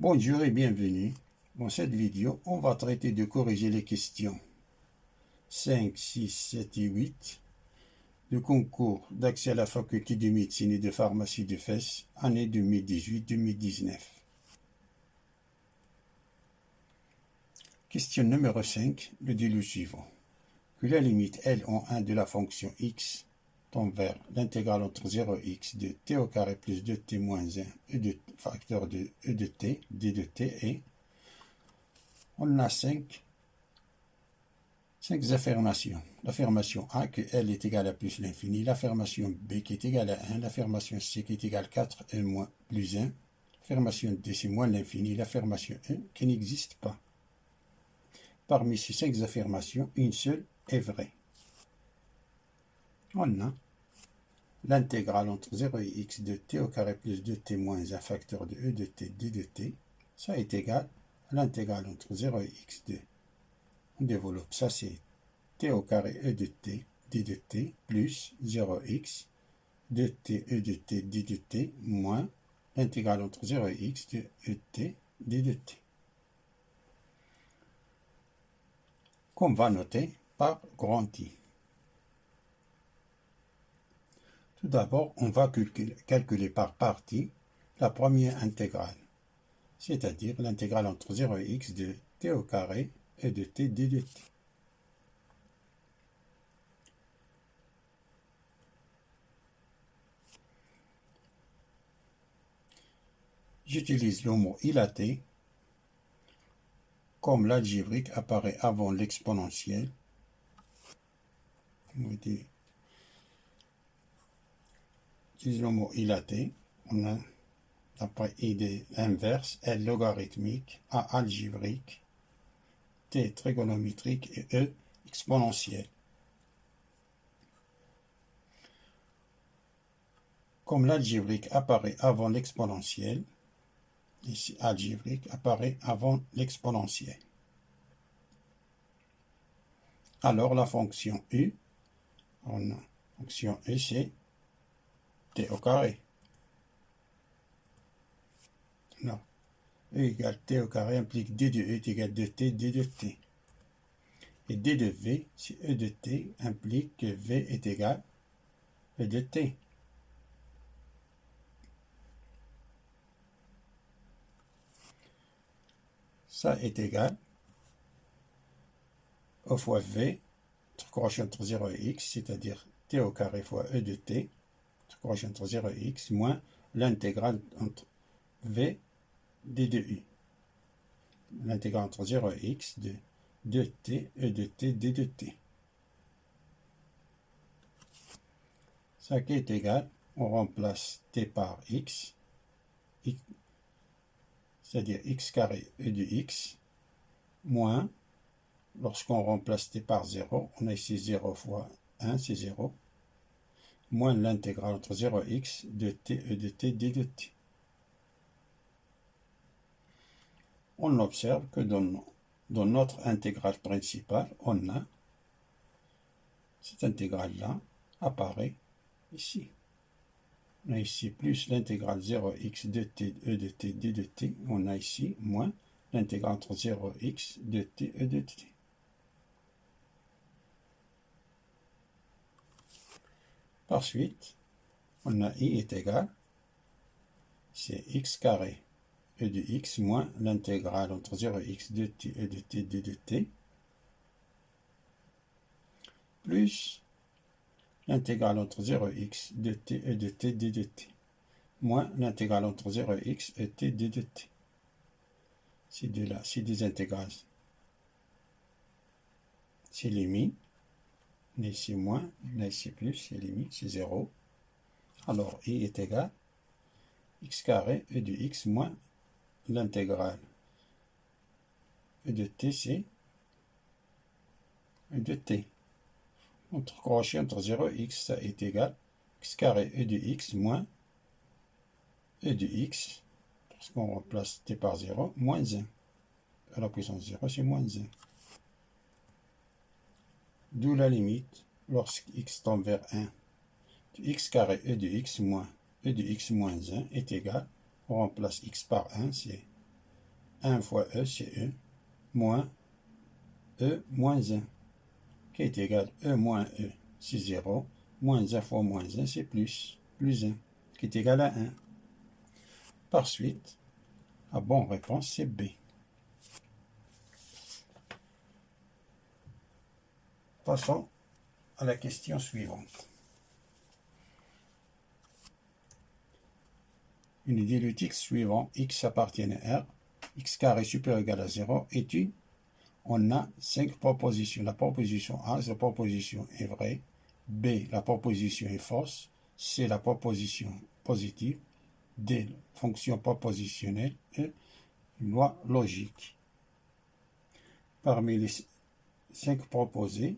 Bonjour et bienvenue. Dans cette vidéo, on va traiter de corriger les questions 5, 6, 7 et 8 du concours d'accès à la faculté de médecine et de pharmacie de Fès, année 2018-2019. Question numéro 5, le délai suivant. Que la limite L en 1 de la fonction x tend vers l'intégrale entre 0 et x de t au carré plus 2t moins 1 e de facteur de e de t, d de t, et on a 5 affirmations. L'affirmation A que L est égal à plus l'infini, l'affirmation B qui est égale à 1, l'affirmation C qui est égale à 4 et moins plus 1, l'affirmation D c'est moins l'infini, l'affirmation E qui n'existe pas. Parmi ces 5 affirmations, une seule est vraie. On a l'intégrale entre 0 et x de t au carré plus 2t moins un facteur de e de t d de t, ça est égal à l'intégrale entre 0 et x de, on développe, ça c'est t au carré e de t d de t plus 0x de t e de t d de t moins l'intégrale entre 0 et x de e de t d de t. Qu'on va noter par grand I. Tout d'abord, on va calculer par partie la première intégrale, c'est-à-dire l'intégrale entre 0 et x de t au carré et de t d de t. J'utilise le mot ilaté comme l'algébrique apparaît avant l'exponentielle. J'utilise le mot ilaté. On a après idée inverse, L logarithmique, A algébrique, T trigonométrique et E exponentielle. Comme l'algébrique apparaît avant l'exponentielle, ici algébrique apparaît avant l'exponentielle. Alors la fonction U, on a fonction U c'est T au carré. Non. E égale T au carré implique D de E est égal à 2T, D de T. Et D de V, si E de T implique que V est égal à E de T. Ça est égal E fois V, crochée entre 0 et x, c'est-à-dire T au carré fois E de T, crochée entre 0 et x, moins l'intégrale entre V d de U. L'intégrale entre 0 et x de 2t, e de t, d de t. Ça qui est égal, on remplace t par x, c'est-à-dire x carré e de x, moins, lorsqu'on remplace t par 0, on a ici 0 fois 1, c'est 0, moins l'intégrale entre 0 et x de t, e de t, d de t. On observe que dans notre intégrale principale, on a cette intégrale-là apparaît ici. On a ici plus l'intégrale 0x de t, e de t, d de t. On a ici moins l'intégrale entre 0x de t, e de t. Par suite, on a i est égal, c'est x carré e de x moins l'intégrale entre 0x de t, e de t, d de t, plus l'intégrale entre 0x de t, e de t, d de t, moins l'intégrale entre 0x et t, d de t. Ces deux-là, ces deux intégrales s'éliminent. Là ici moins, là ici plus, s'élimine, c'est 0. Alors, i est égal x carré e de x moins l'intégrale e de t, c'est e de t. Entre crochet entre 0 et x, ça est égal x carré e de x moins e de x, parce qu'on remplace t par 0, moins 1. À la puissance 0, c'est moins 1. D'où la limite, lorsque x tend vers 1, de x carré e de x moins e de x moins 1 est égal, on remplace x par 1, c'est 1 fois E, c'est E, moins E moins 1, qui est égal E moins E, c'est 0, moins 1 fois moins 1, c'est plus 1, qui est égal à 1. Par suite, la bonne réponse, c'est B. Passons à la question suivante. Il nous dit le texte suivant, x appartient à R, x carré supérieur ou égal à 0, est une. On a 5 propositions. La proposition A, la proposition est vraie. B, la proposition est fausse. C, la proposition positive. D, fonction propositionnelle. E, loi logique. Parmi les 5 proposées,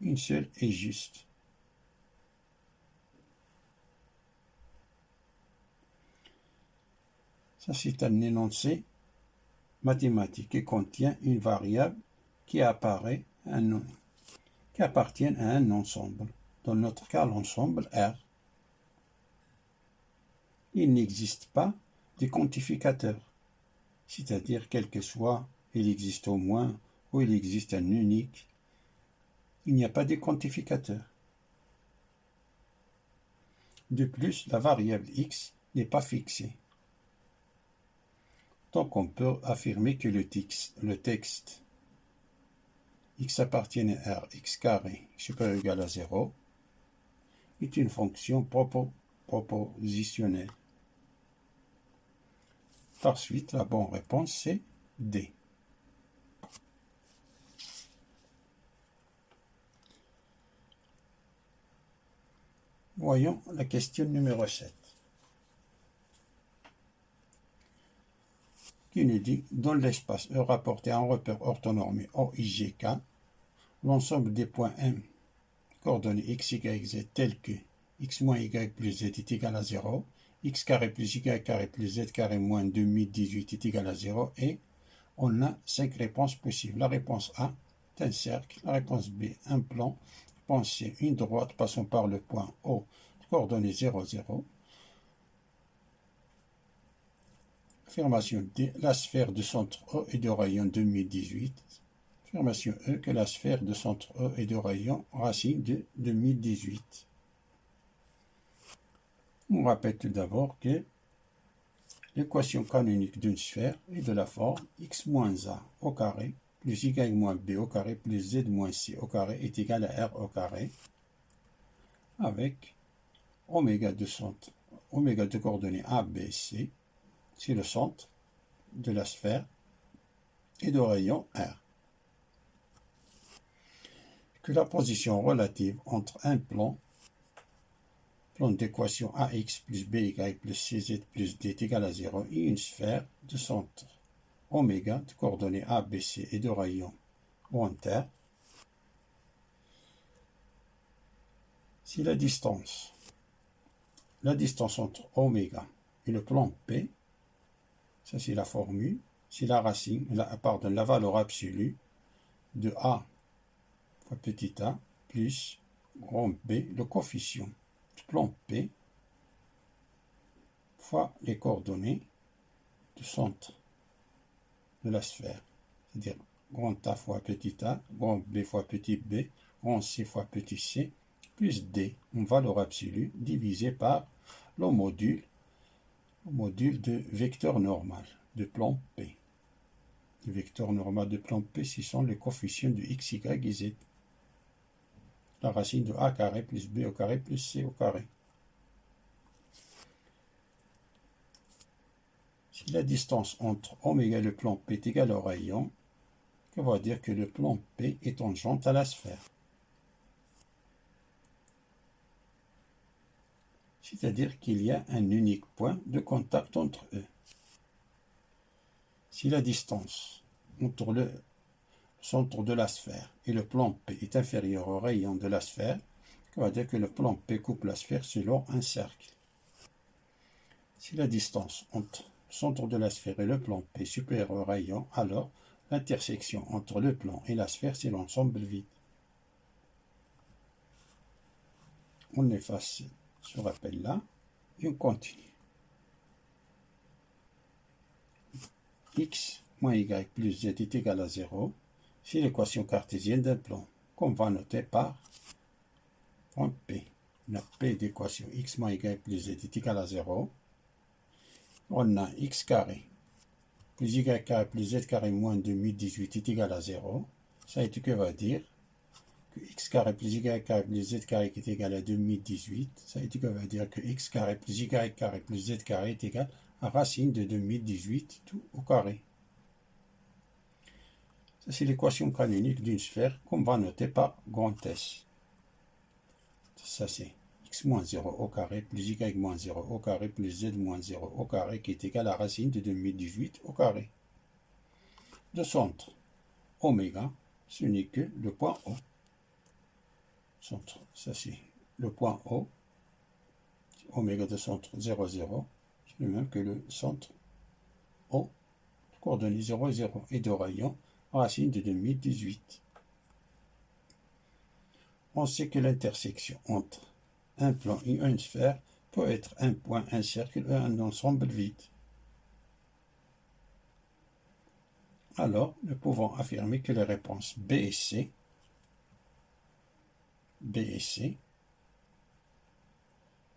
une seule est juste. Ça, c'est un énoncé mathématique qui contient une variable qui appartient à un ensemble. Dans notre cas, l'ensemble R. Il n'existe pas de quantificateur, c'est-à-dire quel que soit, il existe au moins ou il existe un unique. Il n'y a pas de quantificateur. De plus, la variable x n'est pas fixée. Donc on peut affirmer que le texte x appartient à R, x carré supérieur ou égal à 0 est une fonction propositionnelle. Par suite, la bonne réponse c'est D. Voyons la question numéro 7. Qui nous dit, dans l'espace E rapporté à un repère orthonormé OIGK, l'ensemble des points M coordonnées x, y, z tels que x moins y plus z est égal à 0, x carré plus y carré plus z carré moins 2018 est égal à 0, et on a 5 réponses possibles. La réponse A est un cercle, la réponse B un plan, la réponse C une droite passant par le point O coordonnées 0, 0. Affirmation D, la sphère de centre E est de rayon 2018. Affirmation E, que la sphère de centre E est de rayon racine de 2018. On rappelle tout d'abord que l'équation canonique d'une sphère est de la forme x moins a au carré plus y moins b au carré plus z moins c au carré est égal à r au carré, avec oméga de coordonnées a, b, c, c'est le centre de la sphère et de rayon R. Que la position relative entre un plan d'équation ax plus by plus cz plus d est égal à 0 et une sphère de centre oméga de coordonnées a, b, c et de rayon R. Si la distance entre oméga et le plan P, ça c'est la formule, c'est la racine, la valeur absolue de A fois petit a plus grand B, le coefficient du plan P fois les coordonnées du centre de la sphère, c'est-à-dire grand A fois petit a, grand B fois petit b, grand C fois petit c, plus D, une valeur absolue, divisé par le module de vecteur normal de plan P. Le vecteur normal de plan P, ce sont les coefficients de x, y et z. La racine de a carré plus b au carré plus c au carré. Si la distance entre oméga et le plan P est égale au rayon, on va dire que le plan P est tangente à la sphère. C'est-à-dire qu'il y a un unique point de contact entre eux. Si la distance entre le centre de la sphère et le plan P est inférieur au rayon de la sphère, on va dire que le plan P coupe la sphère selon un cercle. Si la distance entre le centre de la sphère et le plan P est supérieure au rayon, alors l'intersection entre le plan et la sphère, c'est l'ensemble vide. On efface ce rappel-là et on continue. x moins y plus z est égal à 0, c'est l'équation cartésienne d'un plan qu'on va noter par point P. La P d'équation x moins y plus z est égal à 0. On a x carré plus y carré plus z carré moins 2018 est égal à 0. Ça va dire que x carré plus y carré plus z carré qui est égal à 2018. Ça va dire que x carré plus y carré plus z carré est égal à racine de 2018 tout au carré. Ça, c'est l'équation canonique d'une sphère qu'on va noter par grand S. Ça, c'est x moins 0 au carré plus y moins 0 au carré plus z moins 0 au carré qui est égal à racine de 2018 au carré. De centre oméga, ce n'est que le point O. Centre, ça c'est le point O. Oméga de centre 0, 0. C'est le même que le centre O. Coordonnées 0, 0. Et de rayon, racine de 2018. On sait que l'intersection entre un plan et une sphère peut être un point, un cercle et un ensemble vide. Alors, nous pouvons affirmer que les réponses B et C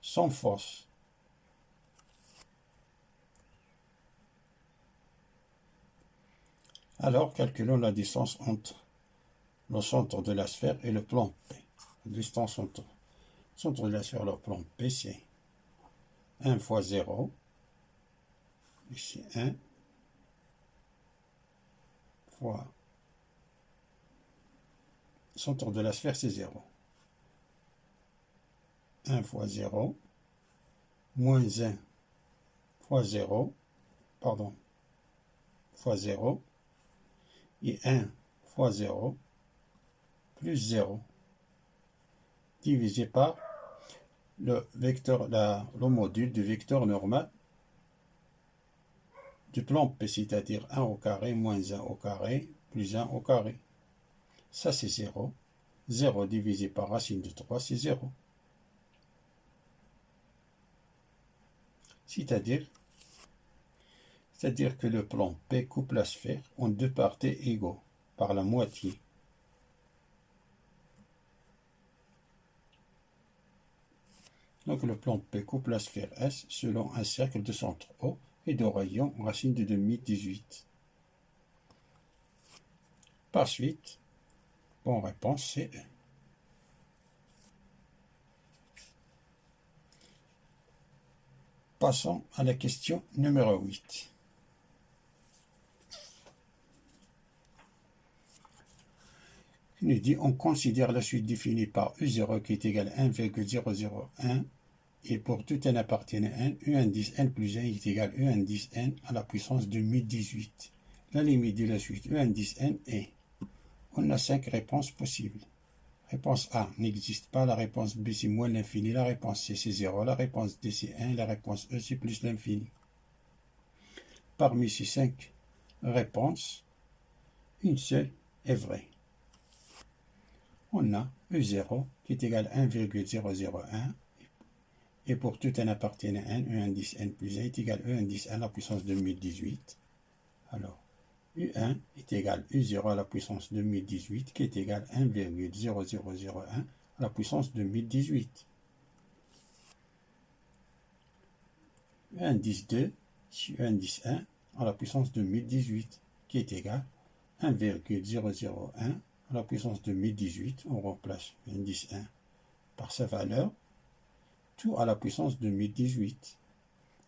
sont fausses. Alors, calculons la distance entre le centre de la sphère et le plan P. La distance entre le centre de la sphère et le plan P, c'est 1 fois 0, ici 1, fois le centre de la sphère, c'est 0. 1 fois 0, moins 1 fois 0, pardon, fois 0, et 1 fois 0, plus 0, divisé par le vecteur, le module du vecteur normal du plan P, c'est-à-dire 1 au carré, moins 1 au carré, plus 1 au carré. Ça, c'est 0. 0 divisé par racine de 3, c'est 0. C'est-à-dire que le plan P coupe la sphère en deux parties égaux, par la moitié. Donc le plan P coupe la sphère S selon un cercle de centre O et de rayon racine de 2018. Par suite, bonne réponse, c'est E. Passons à la question numéro 8. Il nous dit, on considère la suite définie par U0 qui est égal à 1,001 et pour tout n appartenant à n, U indice n plus 1 est égal à U indice n à la puissance de 1018. La limite de la suite U indice n est, on a 5 réponses possibles. Réponse A n'existe pas, la réponse B c'est moins l'infini, la réponse C c'est 0, la réponse D c'est 1, la réponse E c'est plus l'infini. Parmi ces 5 réponses, une seule est vraie. On a U0 qui est égal à 1,001 et pour tout n appartenant à n, U indice n plus 1 est égal à U indice 1 à la puissance de 1018. Alors, U1 est égal à U0 à la puissance de 1018 qui est égal à 1,0001 à la puissance de 1018. U indice 2, c'est U indice 1 à la puissance de 1018 qui est égal à 1,001 à la puissance de 1018. On remplace U indice 1 par sa valeur, tout à la puissance de 1018.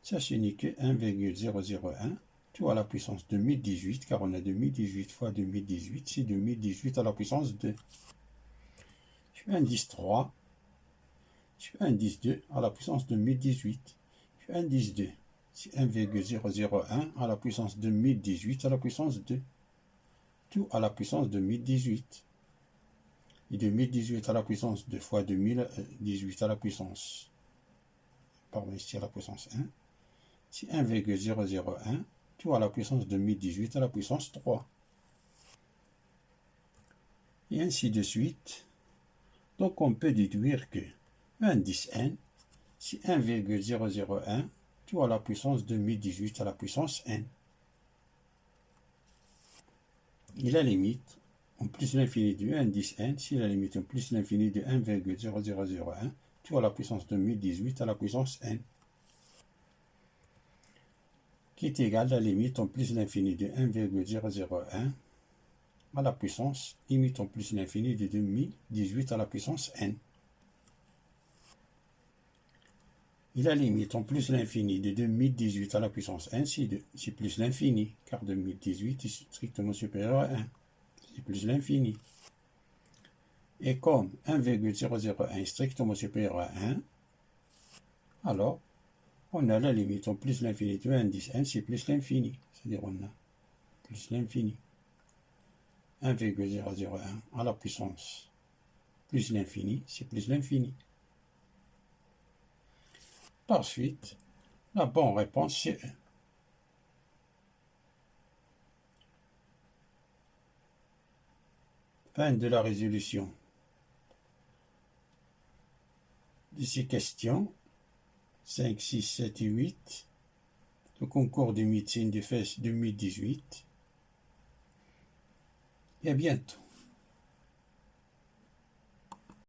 Ça, ce n'est que 1,001. Tout à la puissance de 1018, car on a 2018 fois 2018, c'est 2018 à la puissance 2. Je fais indice 3, je fais indice 2 à la puissance de 1018. Je fais indice 2, c'est 1,001 à la puissance de 1018 à la puissance 2. Tout à la puissance de 1018. Et 2018 à la puissance 2 fois 2018 à la puissance, pardon, ici à la puissance 1, c'est 1,001. Tout à la puissance de 1018 à la puissance 3. Et ainsi de suite. Donc on peut déduire que indice n, c'est 1,001 tout à la puissance de 1018 à la puissance n. Et la limite en plus l'infini du indice n, si la limite en plus l'infini de 1,0001, tout à la puissance de 1018 à la puissance n, qui est égal à la limite en plus l'infini de 1,001 à la puissance, limite en plus l'infini de 2018 à la puissance n. Et la limite en plus l'infini de 2018 à la puissance n, c'est plus l'infini, car 2018 est strictement supérieur à 1. C'est plus l'infini. Et comme 1,001 est strictement supérieur à 1, alors on a la limite en plus l'infini de indice n, c'est plus l'infini. C'est-à-dire on a plus l'infini. 1,001 à la puissance plus l'infini, c'est plus l'infini. Par suite, la bonne réponse c'est 1. Fin de la résolution de ces questions 5, 6, 7 et 8, le concours de médecine de FES 2018. Et à bientôt.